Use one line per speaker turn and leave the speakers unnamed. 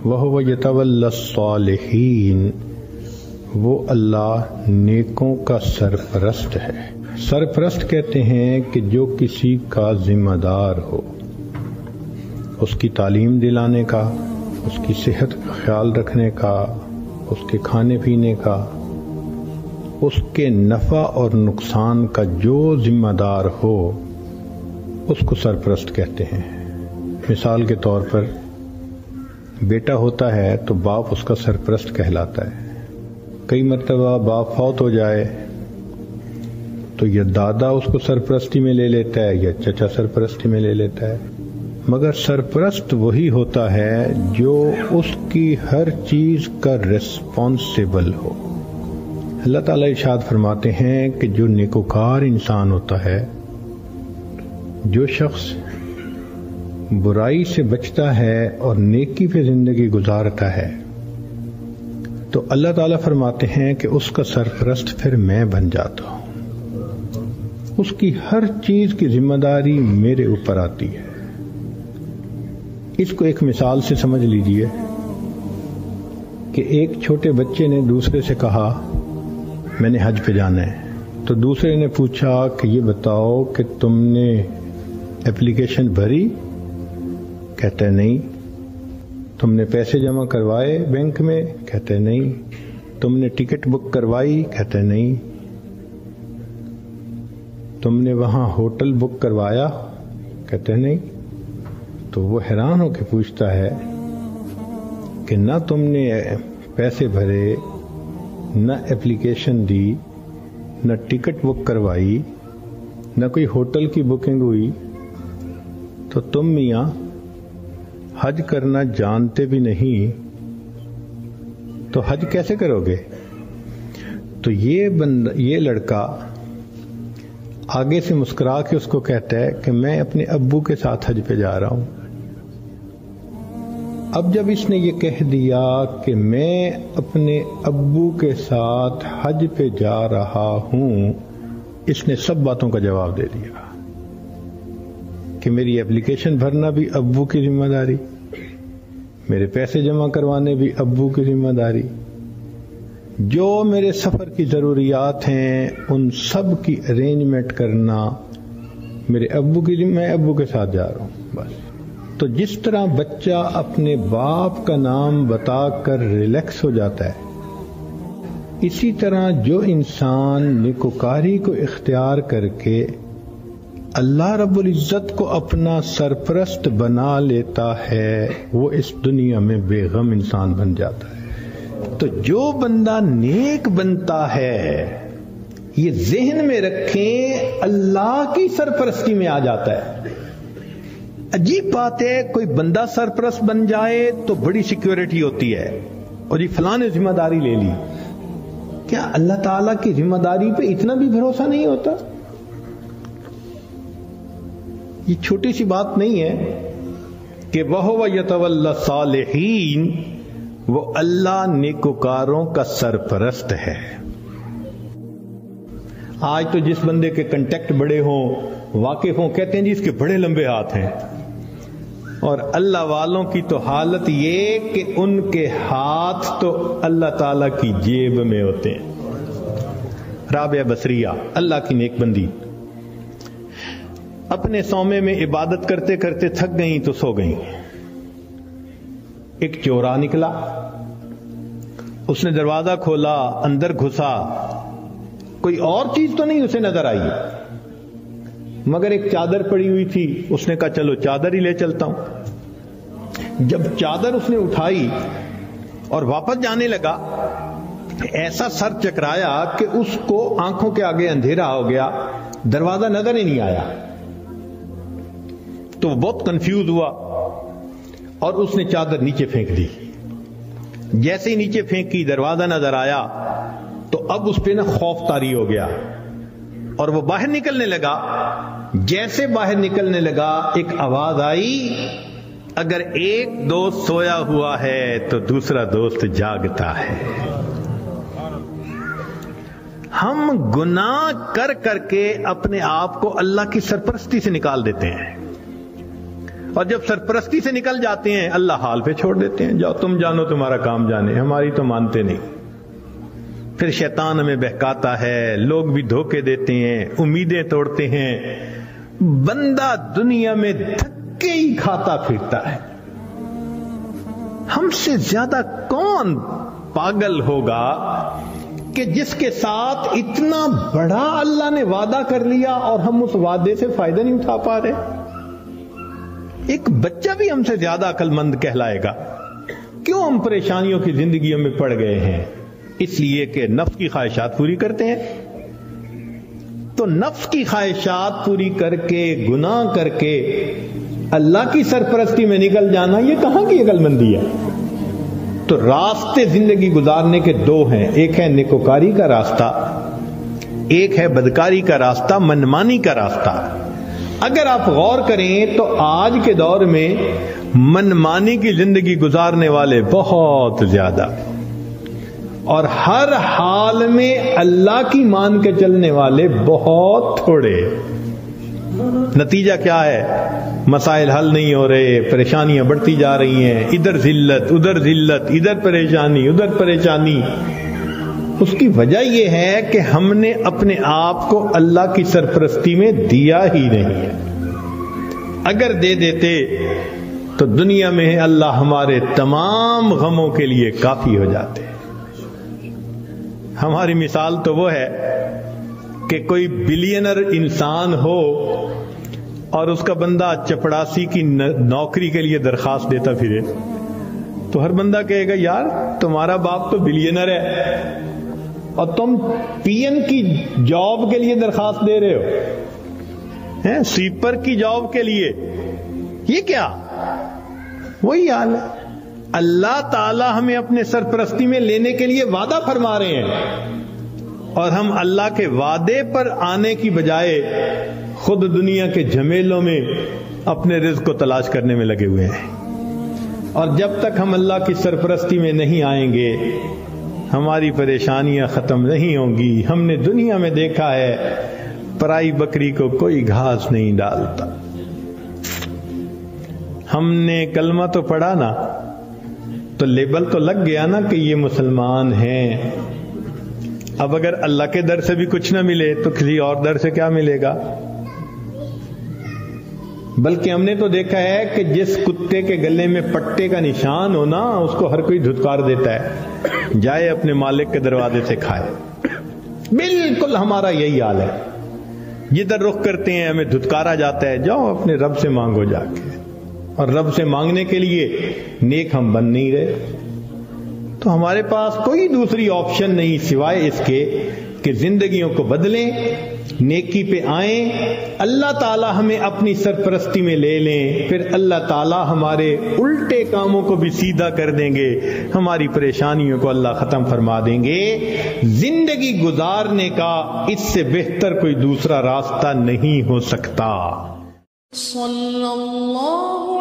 وَهُوَ يَتَوَلَّى الصَّالِحِينَ، وہ اللہ نیکوں کا سرپرست ہے۔ سرپرست کہتے ہیں کہ جو کسی کا ذمہ دار ہو، اس کی تعلیم دلانے کا، اس کی صحت کا خیال رکھنے کا، اس کے کھانے پینے کا، اس کے نفع اور نقصان کا جو ذمہ دار ہو اس کو سرپرست کہتے ہیں۔ مثال کے طور پر بیٹا ہوتا ہے تو باپ اس کا سرپرست کہلاتا ہے۔ کئی مرتبہ باپ فوت ہو جائے تو یا دادا اس کو سرپرستی میں لے لیتا ہے یا چچا سرپرستی میں لے لیتا ہے، مگر سرپرست وہی ہوتا ہے جو اس کی ہر چیز کا ریسپانسیبل ہو۔ اللہ تعالیٰ ارشاد فرماتے ہیں کہ جو نیکوکار انسان ہوتا ہے، جو شخص برائی سے بچتا ہے اور نیکی پہ زندگی گزارتا ہے، تو اللہ تعالیٰ فرماتے ہیں کہ اس کا سرپرست پھر میں بن جاتا ہوں، اس کی ہر چیز کی ذمہ داری میرے اوپر آتی ہے۔ اس کو ایک مثال سے سمجھ لیجئے کہ ایک چھوٹے بچے نے دوسرے سے کہا میں نے حج پہ جانا ہے، تو دوسرے نے پوچھا کہ یہ بتاؤ کہ تم نے اپلیکیشن بھری؟ کہتا ہے نہیں۔ تم نے پیسے جمع کروائے بینک میں؟ کہتا ہے نہیں۔ تم نے ٹکٹ بک کروائی؟ کہتا ہے نہیں۔ تم نے وہاں ہوٹل بک کروایا؟ کہتا ہے نہیں۔ تو وہ حیران ہو کے پوچھتا ہے کہ نہ تم نے پیسے بھرے، نہ اپلیکیشن دی، نہ ٹکٹ بک کروائی، نہ کوئی ہوٹل کی بکنگ ہوئی، تو تم میاں حج کرنا جانتے بھی نہیں، تو حج کیسے کرو گے؟ تو یہ لڑکا آگے سے مسکرا کے اس کو کہتا ہے کہ میں اپنے ابو کے ساتھ حج پہ جا رہا ہوں۔ اب جب اس نے یہ کہہ دیا کہ میں اپنے ابو کے ساتھ حج پہ جا رہا ہوں، اس نے سب باتوں کا جواب دے دیا کہ میری اپلیکیشن بھرنا بھی ابو کی ذمہ داری، میرے پیسے جمع کروانے بھی ابو کی ذمہ داری، جو میرے سفر کی ضروریات ہیں ان سب کی ارینجمنٹ کرنا میرے ابو کی ذمہ، میں ابو کے ساتھ جا رہا ہوں بس۔ تو جس طرح بچہ اپنے باپ کا نام بتا کر ریلیکس ہو جاتا ہے، اسی طرح جو انسان نیکوکاری کو اختیار کر کے اللہ رب العزت کو اپنا سرپرست بنا لیتا ہے، وہ اس دنیا میں بے غم انسان بن جاتا ہے۔ تو جو بندہ نیک بنتا ہے، یہ ذہن میں رکھیں، اللہ کی سرپرستی میں آ جاتا ہے۔ عجیب بات ہے، کوئی بندہ سرپرست بن جائے تو بڑی سیکیورٹی ہوتی ہے، اور یہ فلاں نے ذمہ داری لے لی۔ کیا اللہ تعالیٰ کی ذمہ داری پہ اتنا بھی بھروسہ نہیں ہوتا؟ یہ چھوٹی سی بات نہیں ہے کہ وَهُوَ يَتَوَلَّى الصَّالِحِينَ، وہ اللہ نیکوکاروں کا سرپرست ہے۔ آج تو جس بندے کے کنٹیکٹ بڑے ہوں، واقف ہوں، کہتے ہیں جی اس کے بڑے لمبے ہاتھ ہیں، اور اللہ والوں کی تو حالت یہ کہ ان کے ہاتھ تو اللہ تعالی کی جیب میں ہوتے ہیں۔ رابعہ بصریہ اللہ کی نیک بندی، اپنے صومعے میں عبادت کرتے کرتے تھک گئیں تو سو گئیں۔ ایک چورا نکلا، اس نے دروازہ کھولا، اندر گھسا، کوئی اور چیز تو نہیں اسے نظر آئی، مگر ایک چادر پڑی ہوئی تھی، اس نے کہا چلو چادر ہی لے چلتا ہوں۔ جب چادر اس نے اٹھائی اور واپس جانے لگا، ایسا سر چکرایا کہ اس کو آنکھوں کے آگے اندھیرا ہو گیا، دروازہ نظر ہی نہیں آیا۔ تو وہ بہت کنفیوز ہوا اور اس نے چادر نیچے پھینک دی۔ جیسے ہی نیچے پھینکی، دروازہ نظر آیا، تو اب اس پہ خوف طاری ہو گیا اور وہ باہر نکلنے لگا۔ جیسے باہر نکلنے لگا، ایک آواز آئی، اگر ایک دوست سویا ہوا ہے تو دوسرا دوست جاگتا ہے۔ ہم گناہ کر کر کے اپنے آپ کو اللہ کی سرپرستی سے نکال دیتے ہیں، اور جب سرپرستی سے نکل جاتے ہیں اللہ حال پہ چھوڑ دیتے ہیں، جاؤ تم جانو تمہارا کام جانے، ہماری تو مانتے نہیں۔ پھر شیطان ہمیں بہکاتا ہے، لوگ بھی دھوکے دیتے ہیں، امیدیں توڑتے ہیں، بندہ دنیا میں دھکے ہی کھاتا پھرتا ہے۔ ہم سے زیادہ کون پاگل ہوگا کہ جس کے ساتھ اتنا بڑا اللہ نے وعدہ کر لیا اور ہم اس وعدے سے فائدہ نہیں اٹھا پا رہے؟ ایک بچہ بھی ہم سے زیادہ عقل مند کہلائے گا۔ کیوں ہم پریشانیوں کی زندگیوں میں پڑ گئے ہیں؟ اس لیے کہ نفس کی خواہشات پوری کرتے ہیں۔ تو نفس کی خواہشات پوری کر کے، گناہ کر کے اللہ کی سرپرستی میں نکل جانا، یہ کہاں کی عقل مندی ہے؟ تو راستے زندگی گزارنے کے دو ہیں، ایک ہے نیکوکاری کا راستہ، ایک ہے بدکاری کا راستہ، منمانی کا راستہ۔ اگر آپ غور کریں تو آج کے دور میں منمانی کی زندگی گزارنے والے بہت زیادہ، اور ہر حال میں اللہ کی مان کے چلنے والے بہت تھوڑے۔ نتیجہ کیا ہے؟ مسائل حل نہیں ہو رہے، پریشانیاں بڑھتی جا رہی ہیں، ادھر ذلت ادھر ذلت، ادھر پریشانی ادھر پریشانی۔ اس کی وجہ یہ ہے کہ ہم نے اپنے آپ کو اللہ کی سرپرستی میں دیا ہی نہیں ہے۔ اگر دے دیتے تو دنیا میں اللہ ہمارے تمام غموں کے لیے کافی ہو جاتے۔ ہماری مثال تو وہ ہے کہ کوئی بلینر انسان ہو اور اس کا بندہ چپڑاسی کی نوکری کے لیے درخواست دیتا پھرے، تو ہر بندہ کہے گا یار تمہارا باپ تو بلینر ہے اور تم پی این کی جاب کے لیے درخواست دے رہے ہو، سویپر کی جاب کے لیے، یہ کیا؟ وہی حال ہے۔ اللہ تعالی ہمیں اپنے سرپرستی میں لینے کے لیے وعدہ فرما رہے ہیں، اور ہم اللہ کے وعدے پر آنے کی بجائے خود دنیا کے جھمیلوں میں اپنے رزق کو تلاش کرنے میں لگے ہوئے ہیں۔ اور جب تک ہم اللہ کی سرپرستی میں نہیں آئیں گے ہماری پریشانیاں ختم نہیں ہوں گی۔ ہم نے دنیا میں دیکھا ہے پرائی بکری کو کوئی گھاس نہیں ڈالتا۔ ہم نے کلمہ تو پڑھا نا، تو لیبل تو لگ گیا نا کہ یہ مسلمان ہیں۔ اب اگر اللہ کے در سے بھی کچھ نہ ملے تو کسی اور در سے کیا ملے گا؟ بلکہ ہم نے تو دیکھا ہے کہ جس کتے کے گلے میں پٹے کا نشان ہو نا، اس کو ہر کوئی دھتکار دیتا ہے، جائے اپنے مالک کے دروازے سے کھائے۔ بالکل ہمارا یہی حال ہے، جدھر رخ کرتے ہیں ہمیں دھتکارا جاتا ہے، جاؤ اپنے رب سے مانگو جا کے۔ اور رب سے مانگنے کے لیے نیک ہم بن نہیں رہے، تو ہمارے پاس کوئی دوسری آپشن نہیں سوائے اس کے کہ زندگیوں کو بدلیں، نیکی پہ آئیں، اللہ تعالی ہمیں اپنی سرپرستی میں لے لیں، پھر اللہ تعالی ہمارے الٹے کاموں کو بھی سیدھا کر دیں گے، ہماری پریشانیوں کو اللہ ختم فرما دیں گے۔ زندگی گزارنے کا اس سے بہتر کوئی دوسرا راستہ نہیں ہو سکتا۔
صلی اللہ